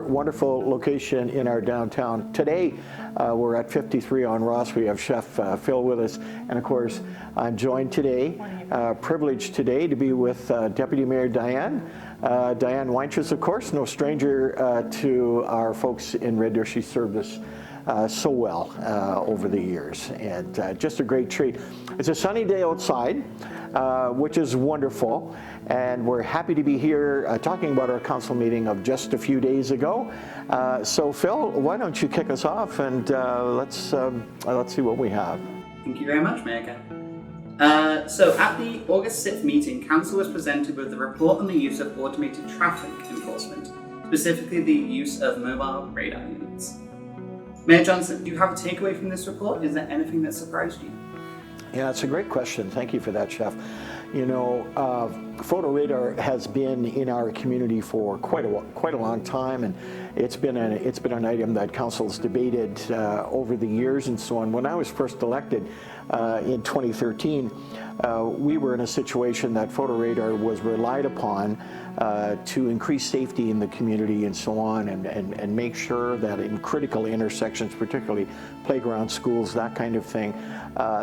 another wonderful location in our downtown. Today, we're at 53 on Ross. We have Chef Phil with us. And of course, I'm joined today, privileged today to be with Deputy Mayor Diane. Diane Weintraub, of course, no stranger to our folks in Red Deer. She served us so well over the years, and just a great treat. It's a sunny day outside, which is wonderful, and we're happy to be here talking about our council meeting of just a few days ago. So Phil, why don't you kick us off, and let's see what we have. Thank you very much, Mayor. So at the August 6th meeting, Council was presented with the report on the use of automated traffic enforcement, specifically the use of mobile radar units. Mayor Johnson, do you have a takeaway from this report? Is there anything that surprised you? Yeah, it's a great question. Thank you for that, Chef. You know, photo radar has been in our community for quite a long time, and it's been an item that council's debated over the years and so on. When I was first elected in 2013, we were in a situation that photo radar was relied upon to increase safety in the community and so on, and make sure that in critical intersections, particularly playground, schools, that kind of thing,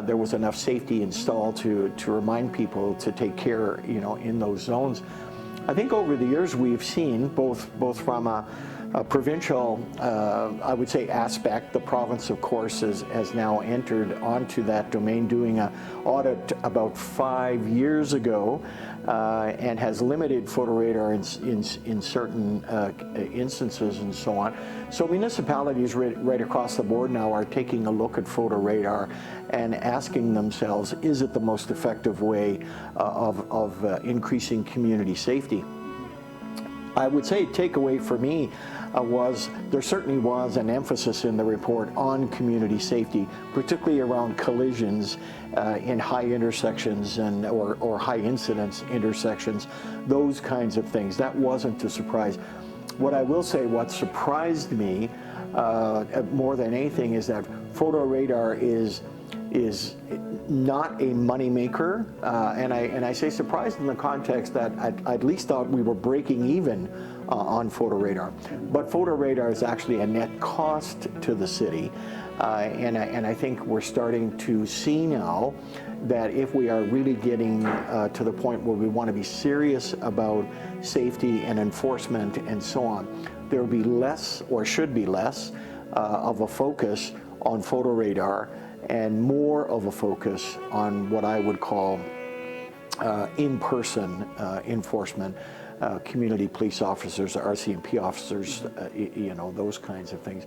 there was enough safety installed to remind people to take care, you know, in those zones. I think over the years we've seen both from a provincial, I would say, aspect. The province, of course, has now entered onto that domain, doing an audit about 5 years ago, and has limited photo radar in certain instances and so on. So municipalities right across the board now are taking a look at photo radar and asking themselves, is it the most effective way of increasing community safety? I would say takeaway for me was there certainly was an emphasis in the report on community safety, particularly around collisions in high intersections or high incidence intersections, those kinds of things. That wasn't a surprise. What I will say, what surprised me more than anything is that photo radar is not a moneymaker, and I say surprised in the context that I at least thought we were breaking even on photo radar. But photo radar is actually a net cost to the city, and I think we're starting to see now that if we are really getting to the point where we want to be serious about safety and enforcement and so on, there will be less, or should be less, of a focus on photo radar and more of a focus on what I would call in-person enforcement, community police officers, RCMP officers, you know, those kinds of things.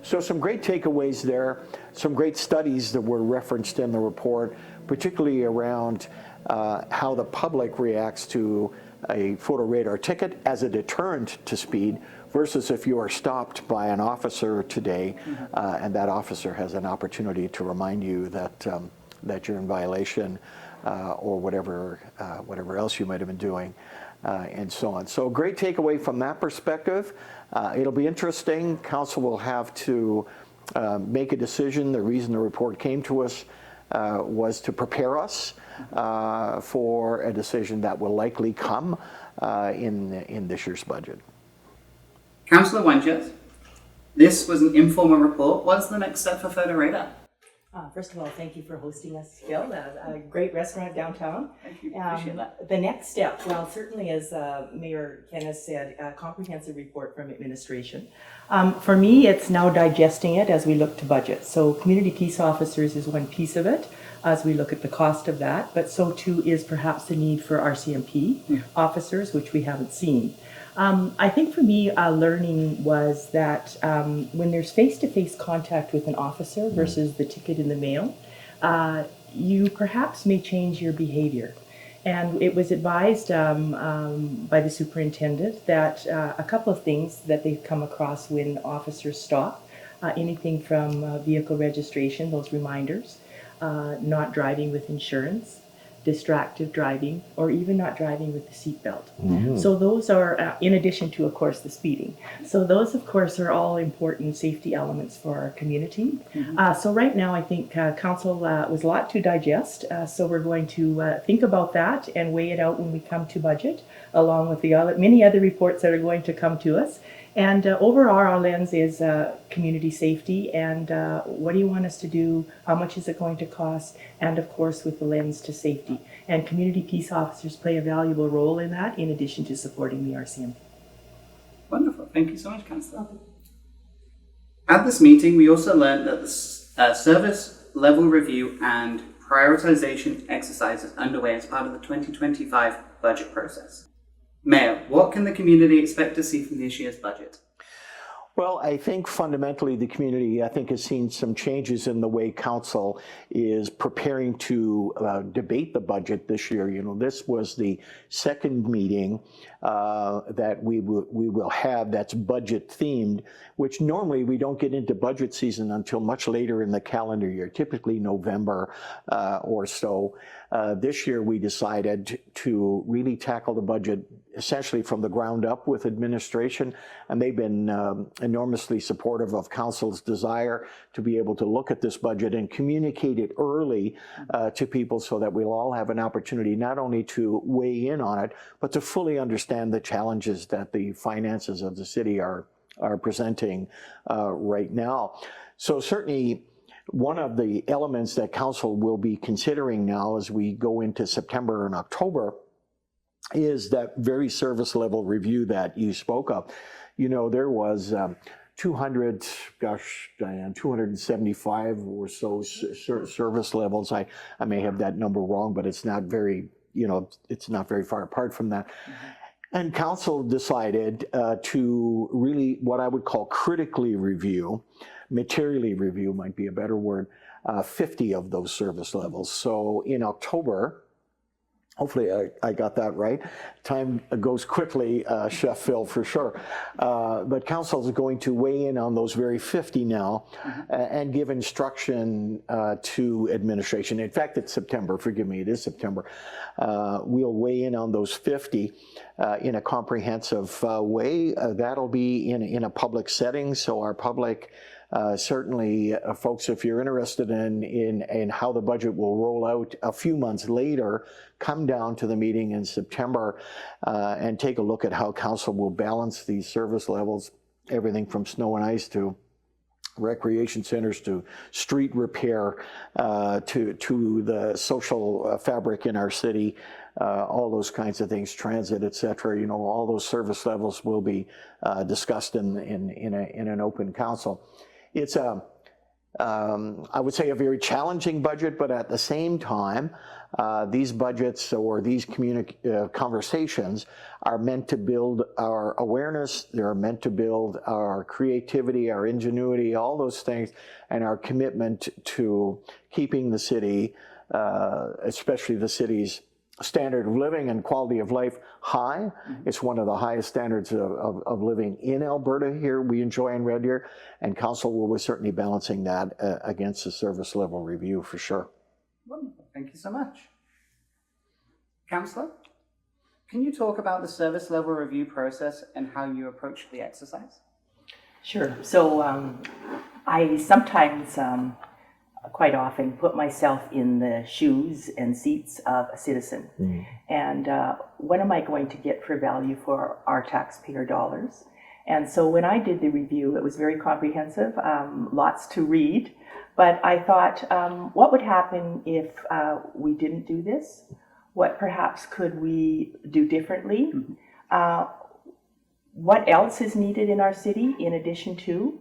So some great takeaways there, some great studies that were referenced in the report, particularly around how the public reacts to a photo radar ticket as a deterrent to speed versus if you are stopped by an officer today, and that officer has an opportunity to remind you that that you're in violation, or whatever else you might have been doing, and so on. So great takeaway from that perspective. It'll be interesting. Council will have to make a decision. The reason the report came to us was to prepare us for a decision that will likely come in this year's budget. Councillor Weintraub, this was an informal report. What's the next step for photo radar? First of all, thank you for hosting us, Phil. A great restaurant downtown. Thank you. Appreciate that. The next step, well, certainly as Mayor Ken has said, a comprehensive report from administration. For me, it's now digesting it as we look to budget. So community peace officers is one piece of it as we look at the cost of that, but so too is perhaps the need for RCMP officers, which we haven't seen. I think for me, learning was that when there's face-to-face contact with an officer versus the ticket in the mail, you perhaps may change your behavior. And it was advised by the superintendent that a couple of things that they've come across when officers stop, anything from vehicle registration, those reminders, not driving with insurance, distracted driving, or even not driving with the seatbelt. So those are, in addition to, of course, the speeding. So those, of course, are all important safety elements for our community. So right now, I think council was a lot to digest. So we're going to think about that and weigh it out when we come to budget, along with the many other reports that are going to come to us. And overall, our lens is community safety and what do you want us to do, how much is it going to cost, and of course with the lens to safety. And community peace officers play a valuable role in that in addition to supporting the RCMP. Wonderful. Thank you so much, Councillor. At this meeting, we also learned that the service level review and prioritization exercise is underway as part of the 2025 budget process. Mayor, what can the community expect to see from this year's budget? Well, I think fundamentally the community, I think, has seen some changes in the way council is preparing to debate the budget this year. You know, this was the second meeting that we will have that's budget themed, which normally we don't get into budget season until much later in the calendar year, typically November or so. This year we decided to really tackle the budget essentially from the ground up with administration, and they've been enormously supportive of council's desire to be able to look at this budget and communicate it early to people so that we'll all have an opportunity not only to weigh in on it, but to fully understand the challenges that the finances of the city are presenting right now. So certainly one of the elements that council will be considering now as we go into September and October is that very service level review that you spoke of. You know, there was 275 or so service levels. I may have that number wrong, but it's not very, you know, it's not very far apart from that. And council decided to really, what I would call critically review, materially review might be a better word, 50 of those service levels. So in October, hopefully I got that right. Time goes quickly, Chef Phil, for sure. But council is going to weigh in on those very 50 now and give instruction to administration. In fact, it's September, forgive me, it is September. We'll weigh in on those 50 in a comprehensive way. That'll be in a public setting, so our public certainly, folks, if you're interested in how the budget will roll out a few months later, come down to the meeting in September and take a look at how council will balance these service levels, everything from snow and ice to recreation centers to street repair to the social fabric in our city, all those kinds of things, transit, etc. You know, all those service levels will be discussed in an open council. It's I would say a very challenging budget, but at the same time, these budgets or these conversations are meant to build our awareness, they're meant to build our creativity, our ingenuity, all those things, and our commitment to keeping the city, especially the city's standard of living and quality of life high. It's one of the highest standards of living in Alberta here we enjoy in Red Deer, and council will be certainly balancing that against the service level review for sure. Wonderful. Thank you so much. Councillor, can you talk about the service level review process and how you approach the exercise? Sure. So I sometimes quite often put myself in the shoes and seats of a citizen. And what am I going to get for value for our taxpayer dollars? And so when I did the review, it was very comprehensive, lots to read, but I thought, what would happen if we didn't do this? What perhaps could we do differently? What else is needed in our city in addition to?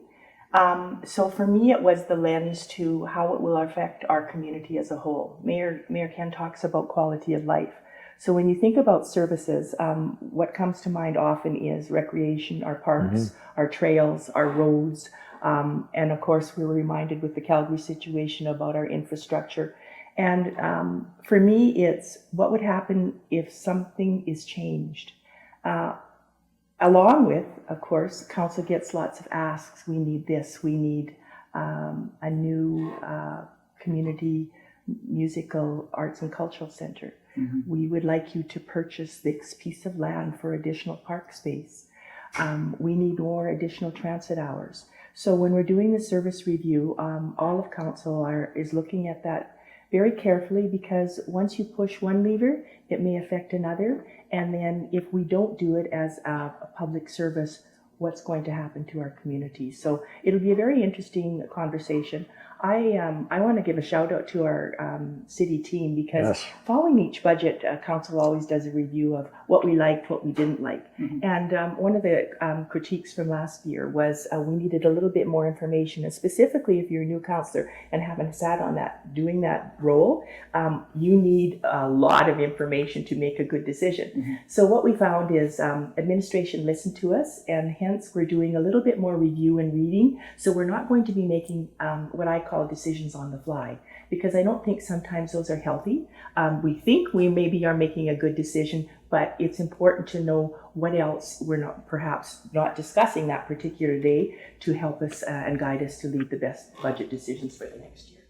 So for me, it was the lens to how it will affect our community as a whole. Mayor Ken talks about quality of life. So when you think about services, what comes to mind often is recreation, our parks, our trails, our roads, and of course we were reminded with the Calgary situation about our infrastructure. And for me, it's what would happen if something is changed. Along with, of course, council gets lots of asks. We need this, we need a new community musical arts and cultural center. We would like you to purchase this piece of land for additional park space. We need more additional transit hours. So when we're doing the service review, all of council is looking at that very carefully, because once you push one lever, it may affect another. And then if we don't do it as a public service, what's going to happen to our community. So it'll be a very interesting conversation. I want to give a shout out to our city team because Yes. following each budget, council always does a review of what we liked, what we didn't like. And one of the critiques from last year was we needed a little bit more information. And specifically, if you're a new councillor and haven't sat on doing that role, you need a lot of information to make a good decision. So what we found is administration listened to us, and hence we're doing a little bit more review and reading. So we're not going to be making what I call decisions on the fly, because I don't think sometimes those are healthy. We think we maybe are making a good decision, but it's important to know what else we're perhaps not discussing that particular day to help us and guide us to lead the best budget decisions for the next year.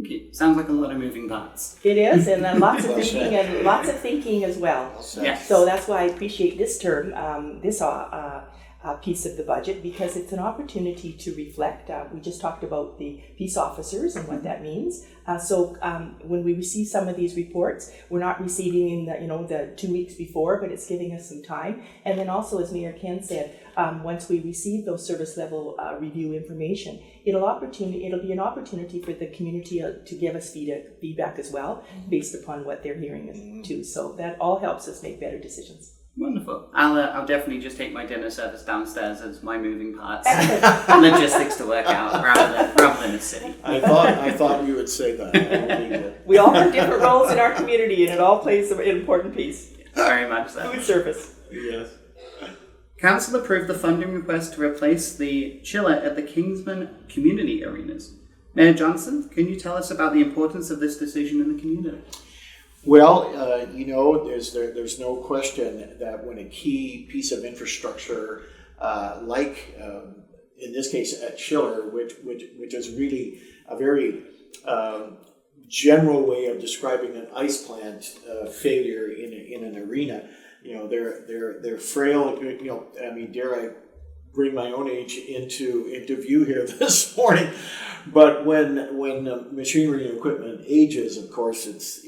Okay. Sounds like a lot of moving parts. It is, and then lots of Well thinking said. and lots of thinking as well. Yes. So that's why I appreciate this term, this piece of the budget, because it's an opportunity to reflect. We just talked about the peace officers and what that means. So when we receive some of these reports, we're not receiving in the 2 weeks before, but it's giving us some time. And then also, as Mayor Ken said, once we receive those service level review information, it'll be an opportunity for the community to give us feedback as well, based upon what they're hearing too. So that all helps us make better decisions. Wonderful. I'll definitely just take my dinner service downstairs as my moving parts and logistics to work out rather than a city. I thought you would say that. I believe it. We all have different roles in our community, and it all plays an important piece. Very much so. Food service. Yes. Council approved the funding request to replace the chiller at the Kingsman Community Arenas. Mayor Johnson, can you tell us about the importance of this decision in the community? Well, there's no question that when a key piece of infrastructure, in this case at Chiller, which is really a very general way of describing an ice plant failure in an arena, they're frail. Dare I bring my own age into view here this morning? But when machinery and equipment ages, of course, it's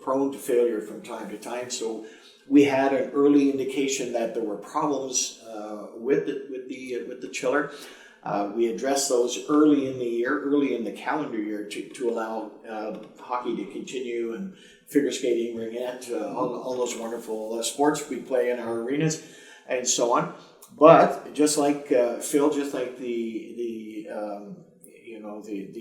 prone to failure from time to time. So we had an early indication that there were problems with the chiller. We addressed those early in the calendar year to allow hockey to continue, and figure skating, ringette, all those wonderful sports we play in our arenas, and so on. But just like Phil, just like the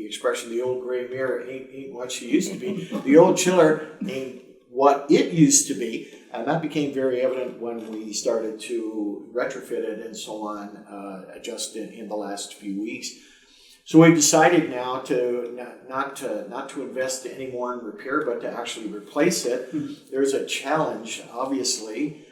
expression, the old gray mirror ain't what she used to be. The old chiller ain't what it used to be, and that became very evident when we started to retrofit it and so on, just in the last few weeks. So we've decided now to not to invest any more in repair, but to actually replace it. There's a challenge, obviously,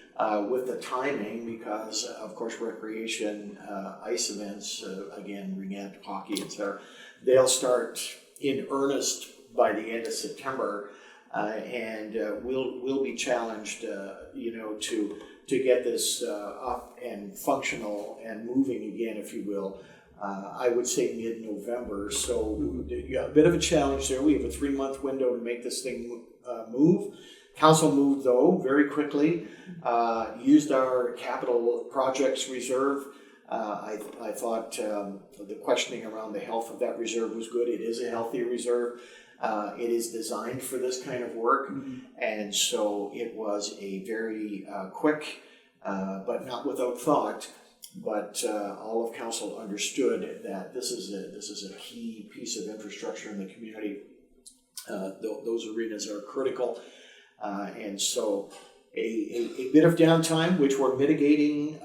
with the timing, because of course recreation ice events, again, ringette, hockey, etc., they'll start in earnest by the end of September, and we'll be challenged, to get this up and functional and moving again, if you will. I would say mid-November. So a bit of a challenge there. We have a 3-month window to make this thing move. Council moved, though, very quickly, used our capital projects reserve. I thought the questioning around the health of that reserve was good. It is a healthy reserve. It is designed for this kind of work. And so it was a very quick, but not without thought. But all of council understood that this is a key piece of infrastructure in the community. Those arenas are critical. And so a bit of downtime, which we're mitigating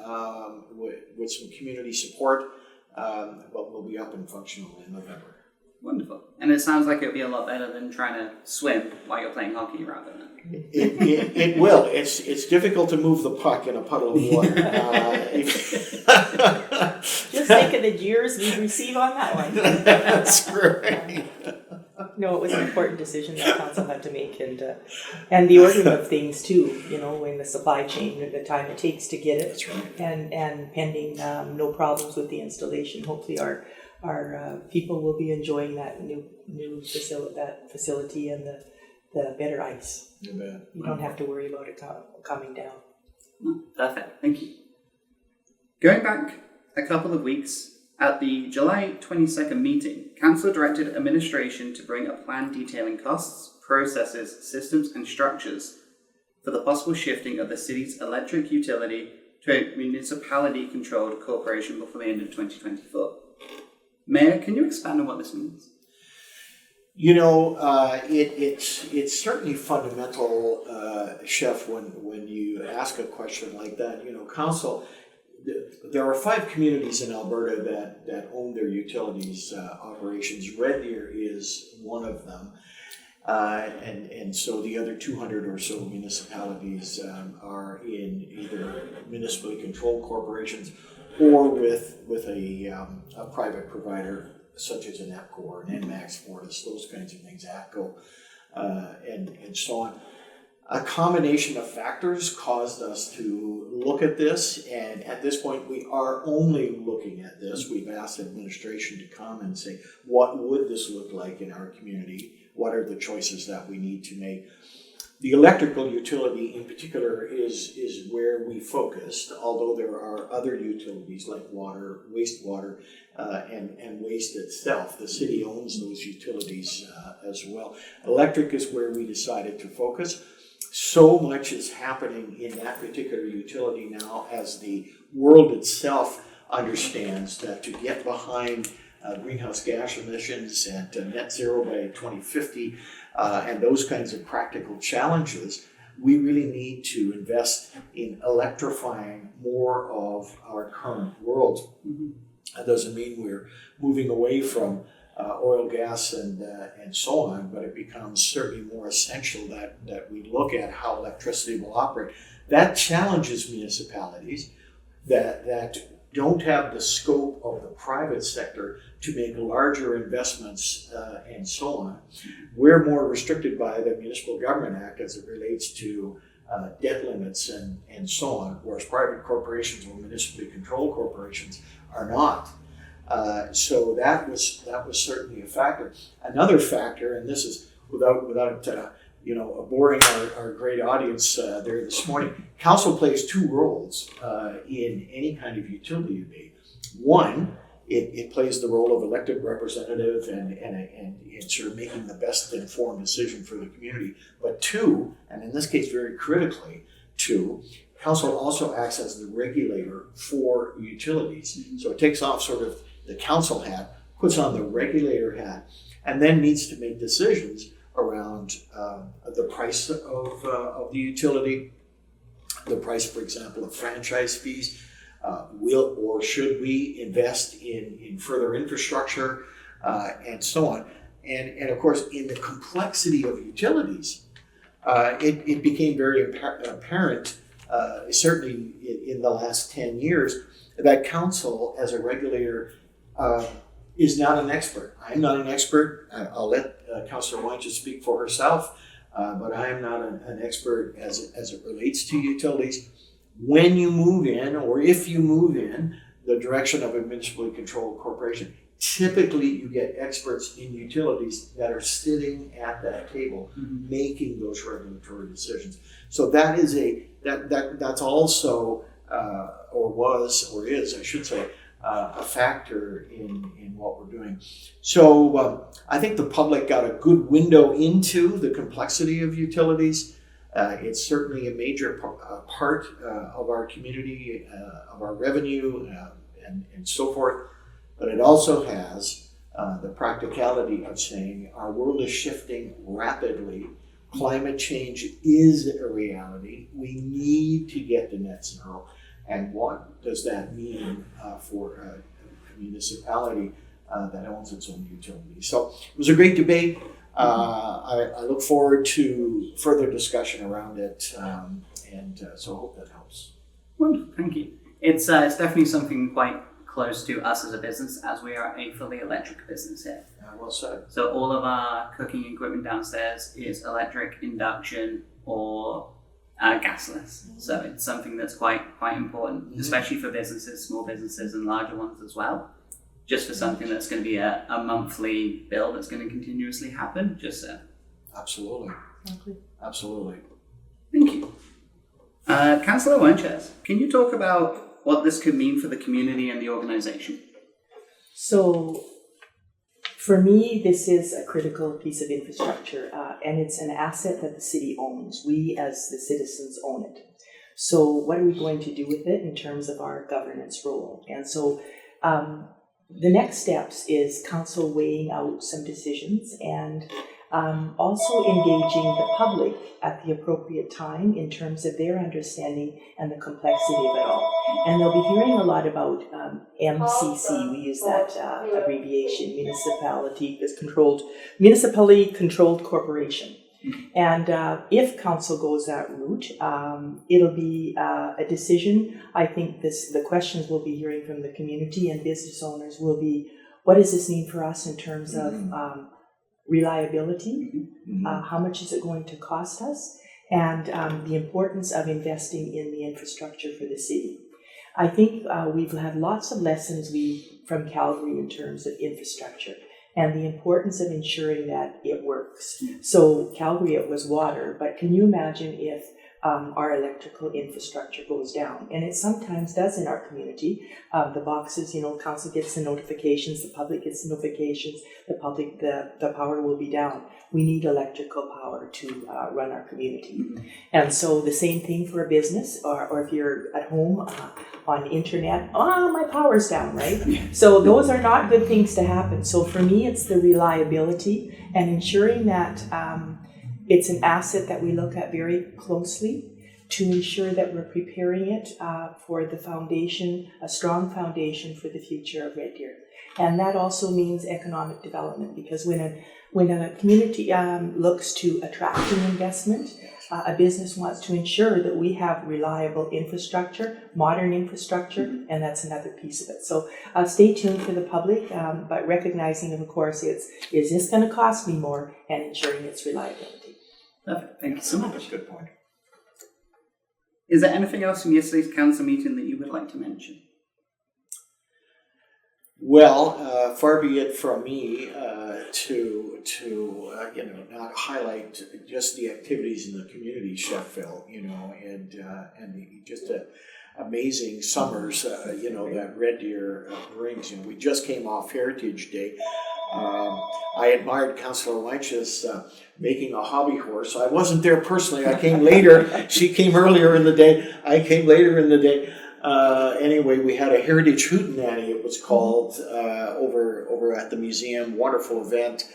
with some community support, but we'll be up and functional in November. Wonderful. And it sounds like it would be a lot better than trying to swim while you're playing hockey rather than... It will. It's difficult to move the puck in a puddle of water. Just think of the jeers we receive on that one. That's great. No, it was an important decision that council had to make, and the ordering of things too. In the supply chain, the time it takes to get it. That's right. And pending no problems with the installation, hopefully our people will be enjoying that new facility and the better ice. You don't have to worry about it coming down. Perfect. Thank you. Going back a couple of weeks, at the July 22nd meeting, Council directed administration to bring a plan detailing costs, processes, systems and structures for the possible shifting of the city's electric utility to a municipality-controlled corporation before the end of 2024. Mayor, can you expand on what this means? You know, it's certainly fundamental, Chef, when you ask a question like that. You know, council, there are 5 communities in Alberta that own their utilities operations. Red Deer is one of them. And so the other 200 or so municipalities are in either municipally controlled corporations or with a private provider, such as an EPCO or an ENMAX, Fortis, those kinds of things, ATCO, and so on. A combination of factors caused us to look at this, and at this point we are only looking at this. We've asked administration to come and say, what would this look like in our community? What are the choices that we need to make? The electrical utility in particular is where we focused, although there are other utilities like water, wastewater, and waste itself. The city owns those utilities as well. Electric is where we decided to focus. So much is happening in that particular utility now as the world itself understands that to get behind greenhouse gas emissions and net zero by 2050 and those kinds of practical challenges, we really need to invest in electrifying more of our current world. That doesn't mean we're moving away from oil, gas, and so on, but it becomes certainly more essential that we look at how electricity will operate. That challenges municipalities that don't have the scope of the private sector to make larger investments and so on. We're more restricted by the Municipal Government Act as it relates to debt limits and so on, whereas private corporations or municipally controlled corporations are not. So that was certainly a factor. Another factor, and this is without boring our great audience there this morning, council plays 2 roles in any kind of utility debate. One, it plays the role of elected representative and sort of making the best informed decision for the community. But 2, and in this case very critically, 2, council also acts as the regulator for utilities. So it takes off sort of the council hat, puts on the regulator hat, and then needs to make decisions around the price of the utility, the price, for example, of franchise fees. Will or should we invest in further infrastructure and so on? And of course, in the complexity of utilities, it became very apparent, certainly in the last 10 years, that council as a regulator is not an expert. I'm not an expert. I'll let Councillor Wancha speak for herself, but I am not an expert as it relates to utilities. When you move in, or if you move in the direction of a municipally controlled corporation, typically you get experts in utilities that are sitting at that table making those regulatory decisions. So that is that's also or was or is, I should say, a factor in what we're doing. So I think the public got a good window into the complexity of utilities. It's certainly a major part of our community, of our revenue, and so forth. But it also has the practicality of saying our world is shifting rapidly. Climate change is a reality. We need to get to net zero. And what does that mean for a municipality that owns its own utility? So it was a great debate. I look forward to further discussion around it, so I hope that helps. Wonderful, thank you. It's definitely something quite close to us as a business, as we are a fully electric business here. Well said. So all of our cooking equipment downstairs is electric, induction, or gasless. So it's something that's quite important, especially for businesses, small businesses and larger ones as well. Just for something that's going to be a monthly bill that's going to continuously happen, just so. Absolutely. Absolutely. Thank you. Councillor Wenches, can you talk about what this could mean for the community and the organization. So, for me, this is a critical piece of infrastructure, and it's an asset that the city owns. We, as the citizens, own it. So, what are we going to do with it in terms of our governance role? And so, the next steps is council weighing out some decisions and also engaging the public at the appropriate time in terms of their understanding and the complexity of it all. And they'll be hearing a lot about MCC. We use that abbreviation, municipally controlled corporation. And if council goes that route, it'll be a decision. I think the questions we'll be hearing from the community and business owners will be, what does this mean for us in terms of reliability? How much is it going to cost us? And the importance of investing in the infrastructure for the city. I think we've had lots of lessons from Calgary in terms of infrastructure and the importance of ensuring that it works. So Calgary, it was water, but can you imagine if our electrical infrastructure goes down? And it sometimes does in our community. The boxes, council gets the notifications, the public gets the notifications, the power will be down. We need electrical power to run our community. And so the same thing for a business, or if you're at home on internet, my power's down, right? So those are not good things to happen. So for me, it's the reliability and ensuring that it's an asset that we look at very closely to ensure that we're preparing it for the foundation, a strong foundation for the future of Red Deer. And that also means economic development, because when a community looks to attract an investment, a business wants to ensure that we have reliable infrastructure, modern infrastructure, and that's another piece of it. So stay tuned for the public, but recognizing, of course, is this going to cost me more, and ensuring its reliability. Perfect. Thank you so much. That's a good point. Is there anything else from yesterday's council meeting that you would like to mention? Well, far be it from me to not highlight just the activities in the community, Chef Phil, and just amazing summers, that Red Deer brings. We just came off Heritage Day. I admired Councillor Weich's making a hobby horse. I wasn't there personally. I came later. She came earlier in the day. I came later in the day. Anyway, we had a Heritage Hootenanny, it was called, over at the museum. Wonderful event,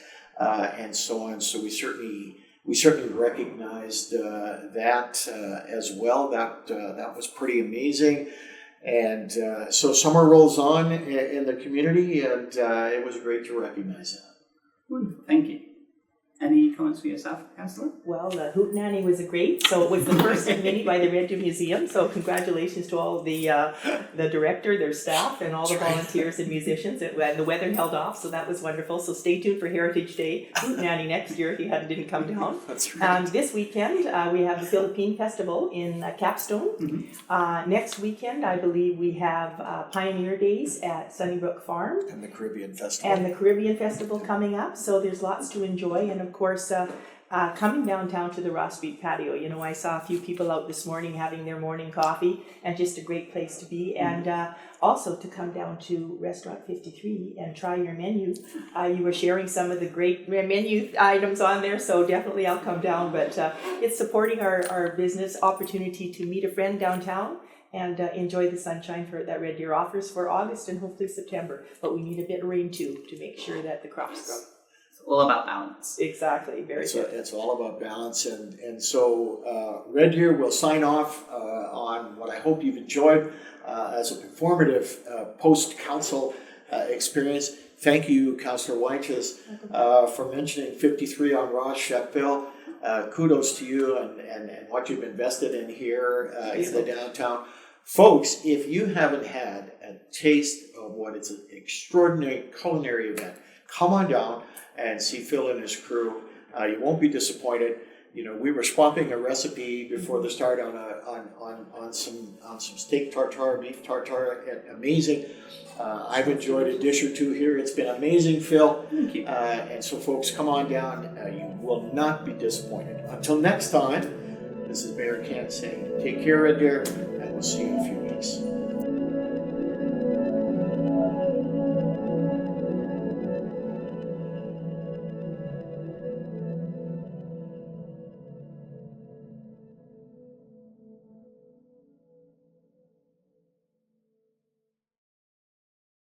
and so on. So we certainly recognized that as well. That was pretty amazing. And so summer rolls on in the community, and it was great to recognize that. Wonderful. Thank you. Any comments for yourself, Councillor? Well, the Hootenanny was great. So it was the first of many by the Red Deer Museum. So congratulations to all the director, their staff, and all the volunteers and musicians. And the weather held off, so that was wonderful. So stay tuned for Heritage Day Hootenanny next year if you didn't come down. That's right. This weekend we have the Philippine Festival in Capstone. Next weekend, I believe we have Pioneer Days at Sunnybrook Farm. And the Caribbean Festival. Coming up. So there's lots to enjoy. And of course, coming downtown to the Ross Street patio, I saw a few people out this morning having their morning coffee, and just a great place to be. And also to come down to Restaurant 53 and try your menu. You were sharing some of the great menu items on there, so definitely I'll come down. But it's supporting our business opportunity to meet a friend downtown and enjoy the sunshine that Red Deer offers for August and hopefully September. But we need a bit of rain too to make sure that the crops grow. All about balance. Exactly, very good. It's all about balance, and so Red Deer will sign off on what I hope you've enjoyed as a performative post-council experience. Thank you, Councillor Weiches, for mentioning 53 on Ross, Chef Bill. Kudos to you and what you've invested in here in the downtown. Folks, if you haven't had a taste of what is an extraordinary culinary event, come on down and see Phil and his crew. You won't be disappointed. We were swapping a recipe before the start on some steak tartare, beef tartare. Amazing. I've enjoyed a dish or two here. It's been amazing, Phil. Thank you. And so, folks, come on down. You will not be disappointed. Until next time, this is Mayor Ken saying, take care, Red Deer, and we'll see you in a few weeks.